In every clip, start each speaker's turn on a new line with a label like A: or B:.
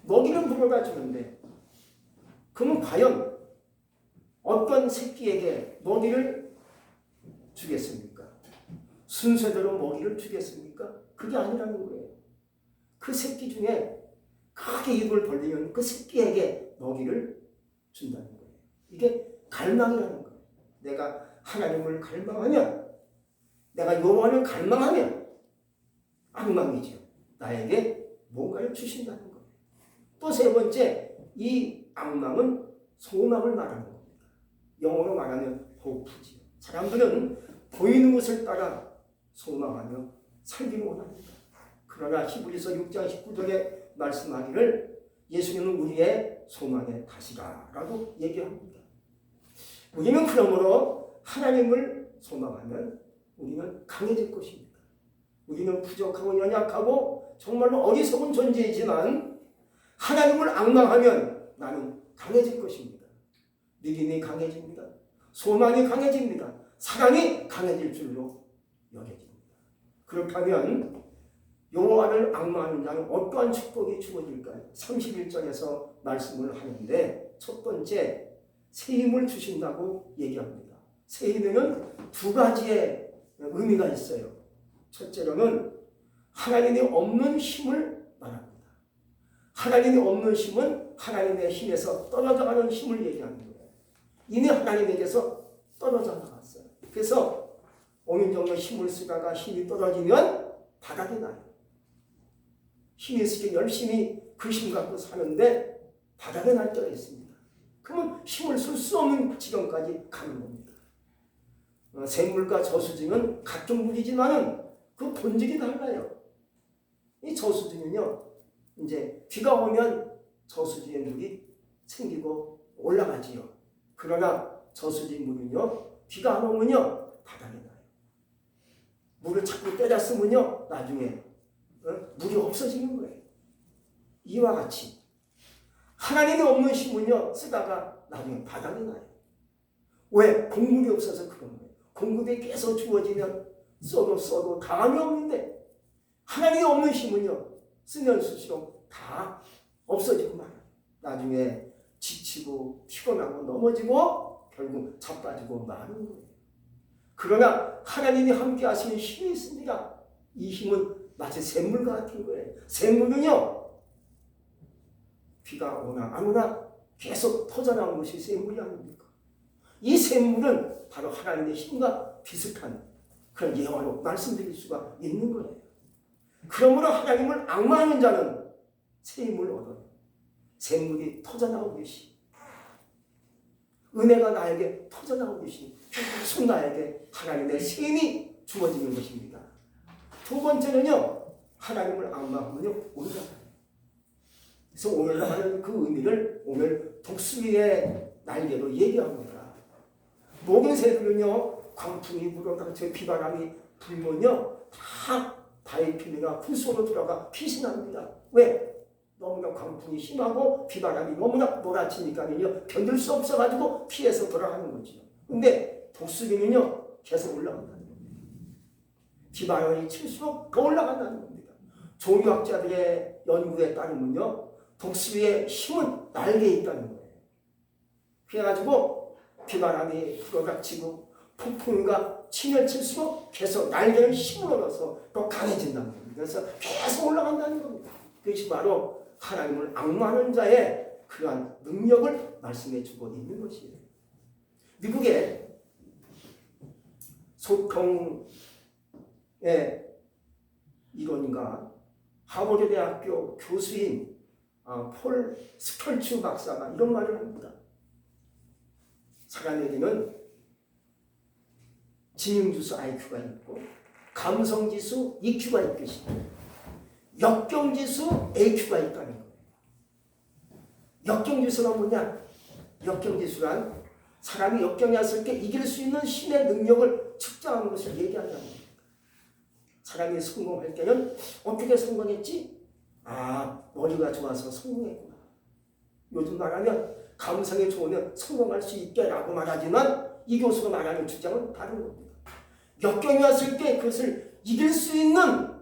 A: 먹이를 물어다 주는데 그러면 과연 어떤 새끼에게 먹이를 주겠습니까? 순서대로 먹이를 주겠습니까? 그게 아니라는 거예요. 그 새끼 중에 크게 입을 벌리면 그 새끼에게 먹이를 준다는 거예요. 이게 갈망이라는 거예요. 내가 하나님을 갈망하면, 내가 여호와를 갈망하면 악망이죠. 나에게 뭔가를 주신다는 거예요. 또 세 번째, 이 악망은 소망을 말하는 겁니다. 영어로 말하면 hope지요. 사람들은 보이는 것을 따라 소망하며 살기를 원합니다. 그러나 히브리서 6장 19절에 말씀하기를 예수님은 우리의 소망의 다시다라고 얘기합니다. 우리는 그러므로 하나님을 소망하면 우리는 강해질 것입니다. 우리는 부족하고 연약하고 정말로 어리석은 존재이지만 하나님을 앙망하면 나는 강해질 것입니다. 믿음이 강해집니다. 소망이 강해집니다. 사랑이 강해질 줄로 여겨집니다. 그렇다면 여호와를 앙망하는 자는 어떠한 축복이 주어질까요? 31절에서 말씀을 하는데 첫 번째, 새 힘을 주신다고 얘기합니다. 새 힘에는 두 가지의 의미가 있어요. 첫째로는 하나님이 없는 힘을 말합니다. 하나님이 없는 힘은 하나님의 힘에서 떨어져가는 힘을 얘기하는 거예요. 이미 하나님에게서 떨어져 나갔어요. 그래서 5년 정도 힘을 쓰다가 힘이 떨어지면 바닥이 나요. 힘이 있을 때 열심히 그 힘 갖고 사는데 바닥에 날 때가 있습니다. 그러면 힘을 쓸 수 없는 지경까지 가는 겁니다. 샘물과 저수지는 같은 물이지만은 그 본질이 달라요. 이 저수지는요, 이제 비가 오면 저수지에 물이 생기고 올라가지요. 그러나 저수지 물은요, 비가 안 오면요, 바닥에 나요. 물을 자꾸 때려 쓰면요, 나중에 물이 없어지는 거예요. 이와 같이 하나님이 없는 힘은요, 쓰다가 나중에 바닥에 나요. 왜? 공급이 없어서 그런 거예요. 공급이 계속 주어지면 써도 다함이 없는데 하나님이 없는 힘은요, 쓰면 쓸수록 다 없어지고 말아요. 나중에 지치고 피곤하고 넘어지고 결국 자빠지고 마는 거예요. 그러나 하나님이 함께 하시는 힘이 있습니다. 이 힘은 마치 샘물 같은 거예요. 샘물은요, 비가 오나 안 오나 계속 터져나오는 것이 샘물이 아닙니까? 이 샘물은 바로 하나님의 힘과 비슷한 그런 예화로 말씀드릴 수가 있는 거예요. 그러므로 하나님을 앙망하는 자는 새 힘을 얻어요. 샘물이 터져나오듯이, 은혜가 나에게 터져나오듯이 계속 나에게 하나님의 새 힘이 주어지는 것입니다. 두 번째는요, 하나님을 앙망하면요, 올라가요. 그래서 올라가는 그 의미를 오늘 독수리의 날개로 얘기합니다. 모든 새들은요, 광풍이 불어가 비바람이 불면요, 다 바위 피미가 풀 속으로 들어가 피신합니다. 왜? 너무나 광풍이 심하고 비바람이 너무나 몰아치니까요, 견딜 수 없어가지고 피해서 돌아가는 거죠. 근데 독수리는요, 계속 올라간다는 겁니다. 비바람이 칠수록 더 올라간다는 겁니다. 조류학자들의 연구에 따르면요, 독수리의 힘은 날개에 있다는 거예요. 그래가지고 비바람이 불어닥치고 폭풍이가 치면 칠수록 계속 날개를 힘을 얻어서 더 강해진다는 겁니다. 그래서 계속 올라간다는 겁니다. 그것이 바로 하나님을 앙망하는 자의 그러한 능력을 말씀해 주고 있는 것이에요. 미국의 소통의 이론가 하버드 대학교 교수인 폴 스컬츠 박사가 이런 말을 합니다. 사람에게는 지능지수 IQ가 있고 감성지수 EQ가 있듯이 역경지수 AQ가 있다는 거예요. 역경지수는 뭐냐? 역경지수란 사람이 역경이 왔을 때 이길 수 있는 힘의 능력을 측정하는 것을 얘기한다는 겁니다. 사람이 성공할 때는 어떻게 성공했지? 머리가 좋아서 성공했구나. 요즘 말하면 감성이 좋으면 성공할 수 있게라고 말하지만 이 교수가 말하는 주장은 다른 겁니다. 역경이 왔을 때 그것을 이길 수 있는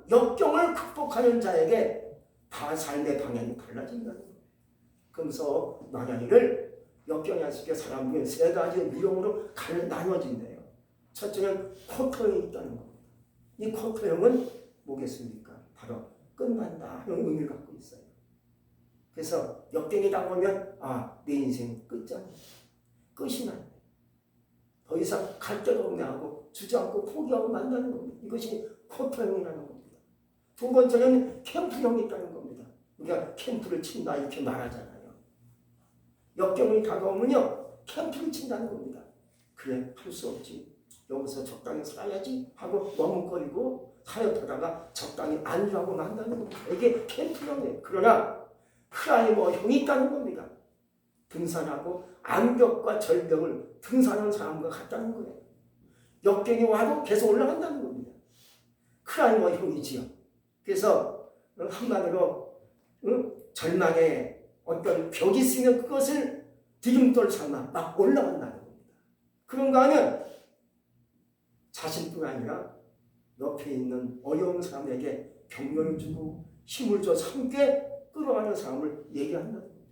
A: 역경을 극복하는 자에게 다 삶의 방향이 달라진다는 겁니다. 그러면서 나날이를 역경야식의 사람 중에 세 가지 유형으로 나눠진대요. 첫째는 쿼터형이 있다는 겁니다. 이 쿼터형은 뭐겠습니까? 바로 끝난다 하는 의미를 갖고 있어요. 그래서 역경이 다가오면 내 인생 끝장이야. 끝이 나네. 더 이상 갈 데가 없네 하고 주저앉고 포기하고 만나는 겁니다. 이것이 쿼터형이라는 겁니다. 두 번째는 캠프형이 있다는 겁니다. 우리가 캠프를 친다 이렇게 말하잖아요. 역경이 다가오면요 캠프를 친다는 겁니다. 그래 할 수 없지. 여기서 적당히 살아야지 하고 머뭇거리고 살려다가 적당히 안주하고 만나는 겁니다. 이게 캠프형이에요. 그러나 클라이머형이 있다는 겁니다. 등산하고 암벽과 절벽을 등산하는 사람과 같다는 거예요. 역경이 와도 계속 올라간다는 겁니다. 클라이머형이지요. 그래서 한마디로 절망의 어떤 벽이 있으면 그것을 디딤돌 삼아 막 올라간다는 겁니다. 그런가 하면 자신뿐 아니라 옆에 있는 어려운 사람에게 격려를 주고 힘을 줘서 함께 끌어가는 사람을 얘기한다는 겁니다.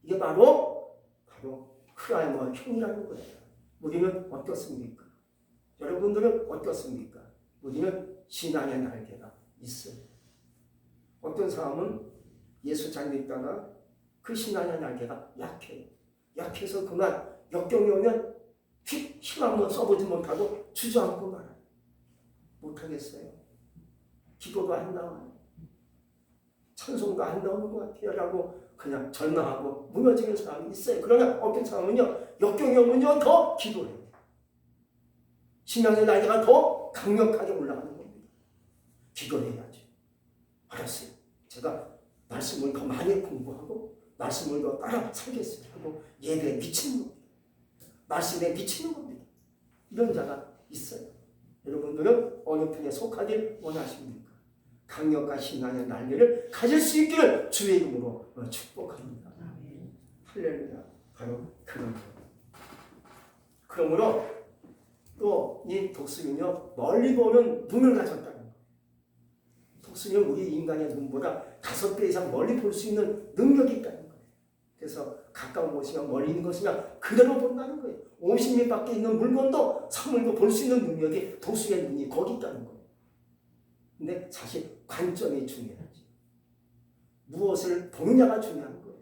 A: 이게 바로 클라이머 형이라는 거예요. 우리는 어떻습니까? 여러분들은 어떻습니까? 우리는 신앙의 날개가 있어요. 어떤 사람은 예수 잘 믿다가 그 신앙의 날개가 약해요. 약해서 그만 역경이 오면 힘 한번 써보지 못하고 주저앉고 말아요. 못하겠어요. 기도도 안 나와요. 찬송도 안 나오는 것 같아요. 라고 그냥 절망하고 무너지는 사람이 있어요. 그러나 어떤 사람은요, 역경이 오면요, 더 기도해요. 신앙의 날개가 더 강력하게 올라가는 겁니다. 기도해야죠. 알았어요. 제가 말씀을 더 많이 공부하고, 말씀을 더 따라 살겠어요. 하고 예배에 미치는 겁니다. 말씀에 미치는 겁니다. 이런 자가 있어요. 여러분들은 어느 편에 속하길 원하십니까? 강력한 신앙의 날개를 가질 수 있기를 주의 이름으로 축복합니다. 할렐루야. 바로 그런 거예요. 그러므로 또 이 독수리는요, 멀리 보는 눈을 가졌다는 거예요. 독수리는 우리 인간의 눈보다 5배 이상 멀리 볼 수 있는 능력이 있다는 거예요. 그래서 가까운 곳이나 멀리 있는 것이나 그대로 본다는 거예요. 50m 밖에 있는 물건도 사물도 볼 수 있는 능력이 독수리의 눈이 거기 있다는 거예요. 근데 사실 관점이 중요하지. 무엇을 보느냐가 중요한 거예요.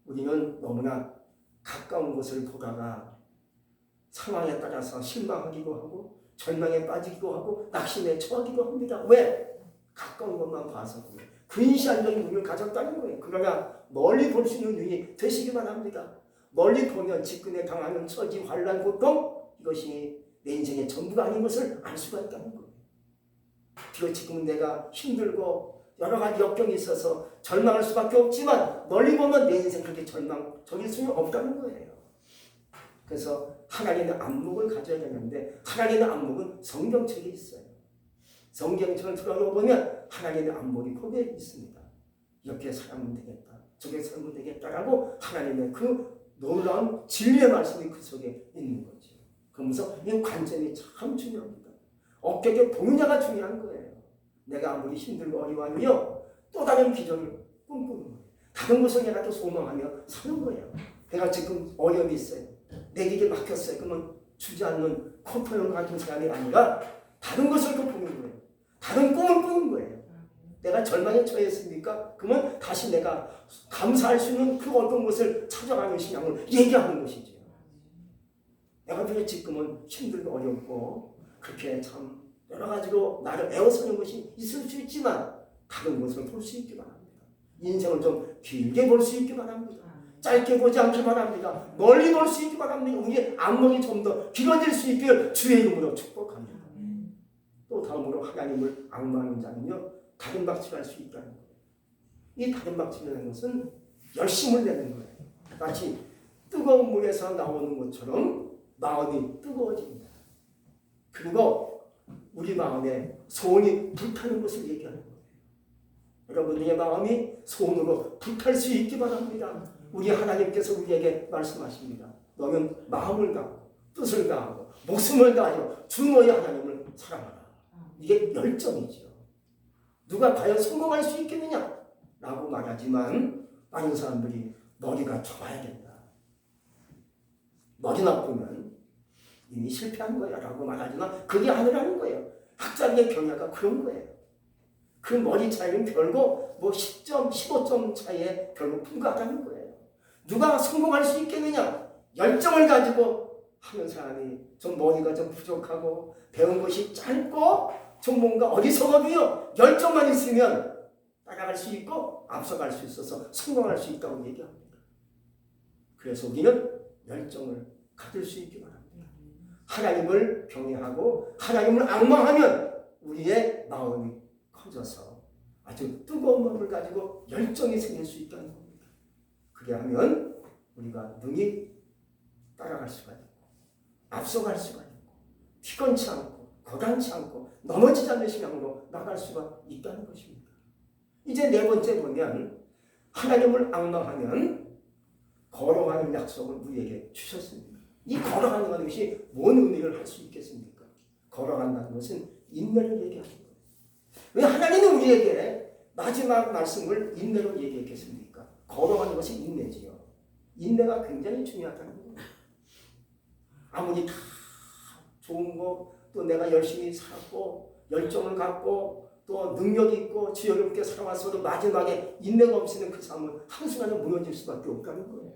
A: 우리는 너무나 가까운 곳을 보다가 상황에 따라서 실망하기도 하고 절망에 빠지기도 하고 낙심에 처하기도 합니다. 왜? 가까운 것만 봐서 그래요. 근시안적인 눈을 가졌다는 거예요. 그러나 멀리 볼 수 있는 눈이 되시기만 합니다. 멀리 보면 직근에 당하는 처지, 환난, 고통, 이것이 내 인생의 전부가 아닌 것을 알 수가 있다는 거예요. 비록 지금은 내가 힘들고 여러 가지 역경이 있어서 절망할 수밖에 없지만 멀리 보면 내 인생 그렇게 절망적일 수는 없다는 거예요. 그래서 하나님의 안목을 가져야 되는데 하나님의 안목은 성경책에 있어요. 성경책을 들어보면 하나님의 안목이 거기에 있습니다. 이렇게 살면 되겠다, 저렇게 살면 되겠다라고 하나님의 그 놀라운 진리의 말씀이 그 속에 있는 거죠. 그러면서 이 관점이 참 중요합니다. 어떻게 보느냐가 중요한 거예요. 내가 아무리 힘들고 어려워하면요, 또 다른 비전을 꿈꾸는 거예요. 다른 것을 내가 또 소망하며 사는 거예요. 내가 지금 어려움이 있어요. 내 길이 막혔어요. 그러면 주지 않는 쿼터형 같은 사람이 아니라 다른 것을 또 보는 거예요. 다른 꿈을 꾸는 거예요. 내가 절망에 처했습니까? 그러면 다시 내가 감사할 수 있는 그 어떤 것을 찾아가는 신앙을 얘기하는 것이죠. 내가 비록 지금은 힘들고 어렵고 그렇게 참 여러 가지로 나를 애워서는 것이 있을 수 있지만 다른 것을 볼 수 있기 바랍니다. 인생을 좀 길게 볼 수 있기 바랍니다. 짧게 보지 않기 바랍니다. 멀리 볼 수 있기 바랍니다. 우리의 안목이 좀 더 길어질 수 있기를 주의 이름으로 축복합니다. 또 다음으로 하나님을 앙망하는 자는요, 다른 박치를 할 수 있다는 거예요. 이 다른 박치라는 것은 열심을 내는 거예요. 마치 뜨거운 물에서 나오는 것처럼 마음이 뜨거워집니다. 그리고 우리 마음에 소원이 불타는 것을 얘기하는 거예요. 여러분의 마음이 소원으로 불탈 수 있기 바랍니다. 우리 하나님께서 우리에게 말씀하십니다. 너는 마음을 다하고 뜻을 다하고 목숨을 다하여 주 너의 하나님을 사랑하라. 이게 열정이죠. 누가 과연 성공할 수 있겠느냐? 라고 말하지만 많은 사람들이 머리가 좋아야 된다. 머리 나쁘면 이미 실패한 거야 라고 말하지만 그게 아니라는 거예요. 학자들의 경야가 그런 거예요. 그 머리 차이는 별거 뭐 10점, 15점 차이에 별로 불과하다는 거예요. 누가 성공할 수 있겠느냐? 열정을 가지고 하는 사람이 좀 머리가 좀 부족하고 배운 것이 짧고 좀 뭔가 어리석어도요 열정만 있으면 따라갈 수 있고 앞서갈 수 있어서 성공할 수 있다고 얘기합니다. 그래서 우리는 열정을 가질 수 있기 바랍니다. 하나님을 경외하고 하나님을 앙망하면 우리의 마음이 커져서 아주 뜨거운 마음을 가지고 열정이 생길 수 있다는 겁니다. 그래야하면 우리가 능히 따라갈 수가 있고 앞서갈 수가 있고 피곤치 않고 고단치 않고 넘어지지 않는 신앙으로 나갈 수가 있다는 것입니다. 이제 네 번째 보면 하나님을 앙망하면 걸어가는 약속을 우리에게 주셨습니다. 이 걸어가는 것이 뭔 의미를 할 수 있겠습니까? 걸어간다는 것은 인내를 얘기하는 거예요. 왜 하나님은 우리에게 마지막 말씀을 인내로 얘기했겠습니까? 걸어가는 것이 인내지요. 인내가 굉장히 중요하다는 거예요. 아무리 다 좋은 거, 또 내가 열심히 살았고 열정을 갖고 또 능력이 있고 지혜롭게 살아왔어도 마지막에 인내가 없이는 그 삶은 한순간에 무너질 수밖에 없다는 거예요.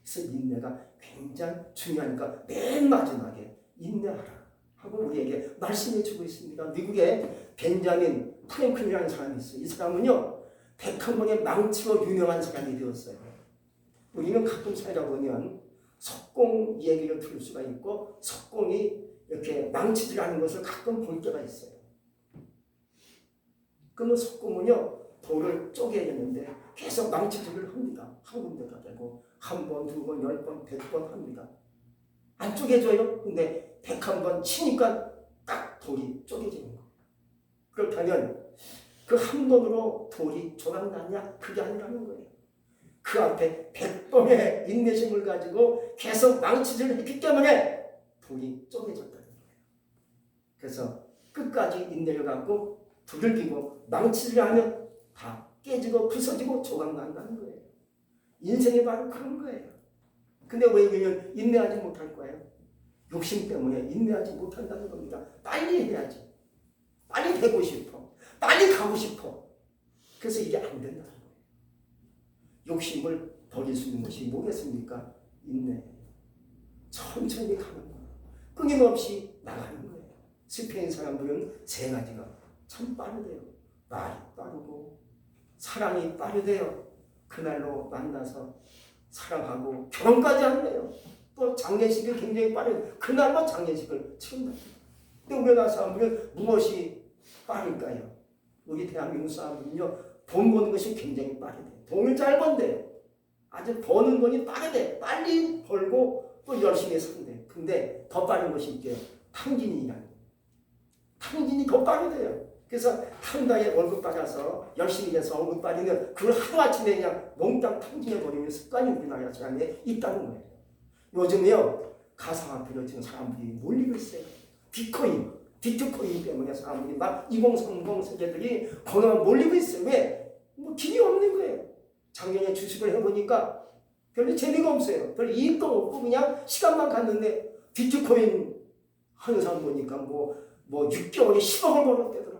A: 그래서 인내가 굉장히 중요하니까 맨 마지막에 인내하라 하고 우리에게 말씀해 주고 있습니다. 미국에 벤자민 프랭클이라는 사람이 있어요. 이 사람은요 101번의 망치로 유명한 사람이 되었어요. 우리는 가끔 살다 보면 석공 얘기를 들을 수가 있고 석공이 이렇게 망치질하는 것을 가끔 볼 때가 있어요. 그러면 석공은요 돌을 쪼개야 되는데 계속 망치질을 합니다. 한 군데가 되고 한 번, 두 번, 10번, 100번 합니다. 안 쪼개져요? 근데 101번 치니까 딱 돌이 쪼개지는 거예요. 그렇다면 그 한 번으로 돌이 조각났냐? 그게 아니라는 거예요. 그 앞에 100번의 인내심을 가지고 계속 망치질을 했기 때문에 돌이 쪼개졌다는 거예요. 그래서 끝까지 인내를 갖고 두들기고 망치질을 하면 다 깨지고 부서지고 조각난다는 거예요. 인생이 바로 그런 거예요. 근데 왜 그러면 인내하지 못할 거예요? 욕심 때문에 인내하지 못한다는 겁니다. 빨리 해야지. 빨리 되고 싶어. 빨리 가고 싶어. 그래서 이게 안 된다는 거예요. 욕심을 버릴 수 있는 것이 뭐겠습니까? 인내. 천천히 가는 거예요. 끊임없이 나가는 거예요. 스페인 사람들은 세 가지가 참 빠르대요. 말이 빠르고 사랑이 빠르대요. 그날로 만나서 사랑하고 결혼까지 한대요. 또 장례식이 굉장히 빠르대요. 그날로 장례식을 치른다. 근데 우리나라 사람들은 무엇이 빠를까요? 우리 대한민국 사람들은요 돈 버는 것이 굉장히 빠르대요. 돈을 잘 번대요. 아주 버는 돈이 빠르대. 빨리 벌고 또 열심히 산대. 근데 더 빠른 것이 있대요. 탕진이라는 거예요. 탕진이 더 빠르대요. 그래서 한 달에 월급 받아서 열심히 해서 월급 받으면 그걸 하루아침에 그냥 몽땅 탕진해버리는 습관이 우리나라 사람에 있다는 거예요. 요즘에요 가상화폐로 지금 사람들이 몰리고 있어요. 비트코인 때문에 사람들이 막 2030 세대들이 거기에 몰리고 있어요. 왜? 뭐 길이 없는 거예요. 작년에 주식을 해보니까 별로 재미가 없어요. 별 이익도 없고 그냥 시간만 갔는데 비트코인 하는 사람 보니까 뭐 6개월에 10억을 벌었대더라.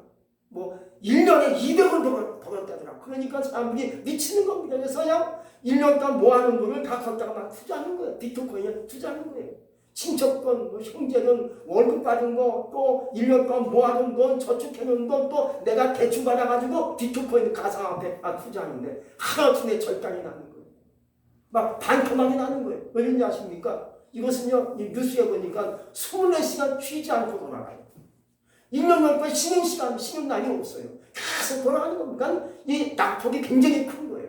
A: 뭐 1년에 200을 벌었다더라. 그러니까 사람들이 미치는 겁니다. 그래서 그냥 1년 동안 모아놓은 돈을 다 걷다가 막 투자하는 거예요. 비트코인에 투자하는 거예요. 친척돈, 뭐 형제돈, 월급 받은 거, 또 1년 동안 모아둔 돈, 저축해놓은 돈, 또 내가 대출 받아가지고 비트코인 가상화폐 투자하는데 하루아침에 절단이 나는 거예요. 막 반토막이 나는 거예요. 왜 그런지 아십니까? 이것은요, 이 뉴스에 보니까 24시간 쉬지 않고 돌아가요. 1년 넘게 쉬는 날이 없어요. 계속 돌아가는 겁니다. 이 낙폭이 굉장히 큰 거예요.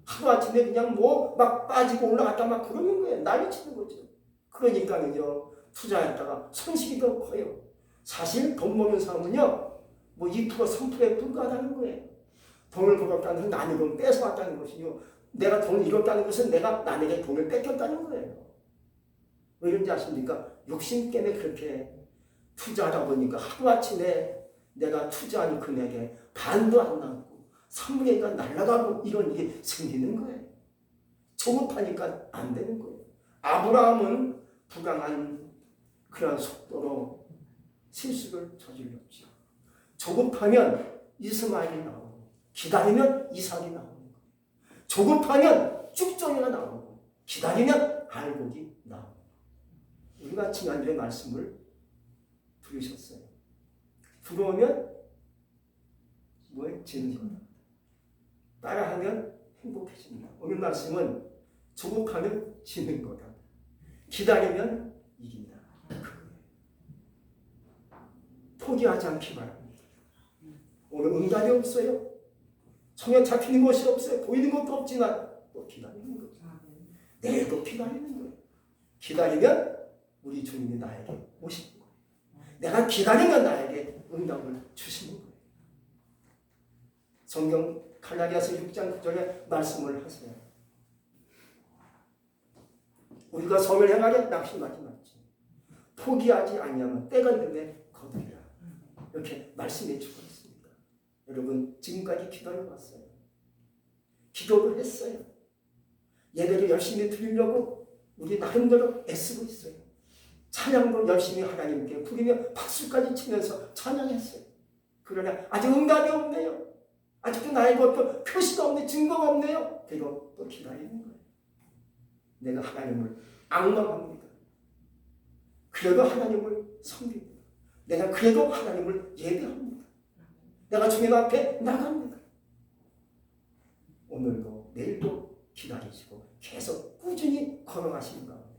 A: 하루아침에 그냥 뭐 막 빠지고 올라갔다 막 그러는 거예요. 난리 치는 거죠. 그러니까는요, 투자했다가 손실이 더 커요. 사실 돈 버는 사람은요, 뭐 2%, 3%에 불과하다는 거예요. 돈을 벌었다는 것은 남의 돈 뺏어왔다는 것이요. 내가 돈을 잃었다는 것은 내가 남에게 돈을 뺏겼다는 거예요. 왜 그런지 아십니까? 욕심 때문에 그렇게 투자하다 보니까 하루아침에 내가 투자한 금액에 반도 안 남고 3분의 1가 날아가고 이런 일이 생기는 거예요. 조급하니까 안 되는 거예요. 아브라함은 불안한 그런 속도로 실수를 저질렀죠. 조급하면 이스마엘이 나오고 기다리면 이삭이 나오는 거예요. 조급하면 쭉정이가 나오고 기다리면 알곡이 나오고. 우리가 지난주에 말씀을 들으셨어요. 부러우면 뭐에 지는 거다. 따라하면 행복해집니다. 오늘 말씀은 조급하면 지는 거다. 기다리면 이긴다. 포기하지 않기 바랍니다. 오늘 응답이 없어요. 성에 잡히는 것이 없어요. 보이는 것도 없지만 또 기다리는 거죠. 내일도 기다리는 거예요. 기다리면 우리 주님이 나에게 오시는 거예요. 내가 기다리면 나에게 응답을 주시는 거예요. 성경 갈라디아서 6장 9절에 말씀을 하세요. 우리가 섬을 행하려 낙심하지 말지. 포기하지 아니하면 때가 되면 거두리라. 이렇게 말씀해 주고 있습니다. 여러분 지금까지 기다려왔어요. 기도를 했어요. 예배를 열심히 드리려고 우리 나름대로 애쓰고 있어요. 찬양도 열심히 하나님께 부리며 박수까지 치면서 찬양했어요. 그러나 아직 응답이 없네요. 아직도 나의 것도 표시가 없네, 증거가 없네요. 그리고 또 기다리는 거예요. 내가 하나님을 앙망합니다. 그래도 하나님을 섬깁니다. 내가 그래도 하나님을 예배합니다. 내가 주님 앞에 나갑니다. 오늘도 내일도 기다리시고 계속 꾸준히 걸어가시는 가운데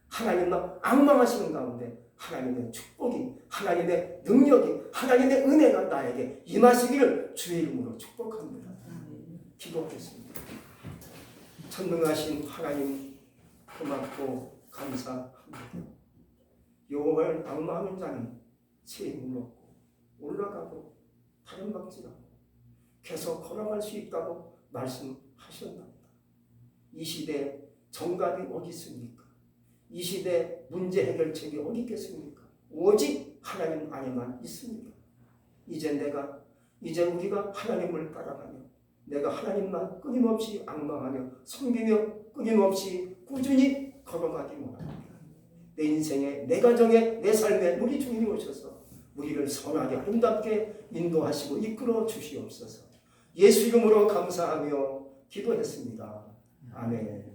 A: 하나님만 앙망하시는 가운데 하나님의 축복이, 하나님의 능력이, 하나님의 은혜가 나에게 임하시기를 주의 이름으로 축복합니다. 기도하겠습니다. 전능하신 하나님 고맙고 감사합니다. 여호와를 앙망하는 자는 새 힘을 얻고 올라가고 다른 박지라고 계속 걸어갈 수 있다고 말씀하셨답니다. 이 시대에 정답이 어디 있습니까? 이 시대 문제 해결책이 어디 있겠습니까? 오직 하나님 안에만 있습니다. 이제 우리가 하나님을 따라가며 내가 하나님만 끊임없이 앙망하며 섬기며 끊임없이 꾸준히 걸어가기 원합니다. 내 인생에, 내 가정에, 내 삶에 우리 주님이 오셔서 우리를 선하게 아름답게 인도하시고 이끌어 주시옵소서. 예수 이름으로 감사하며 기도했습니다. 아멘.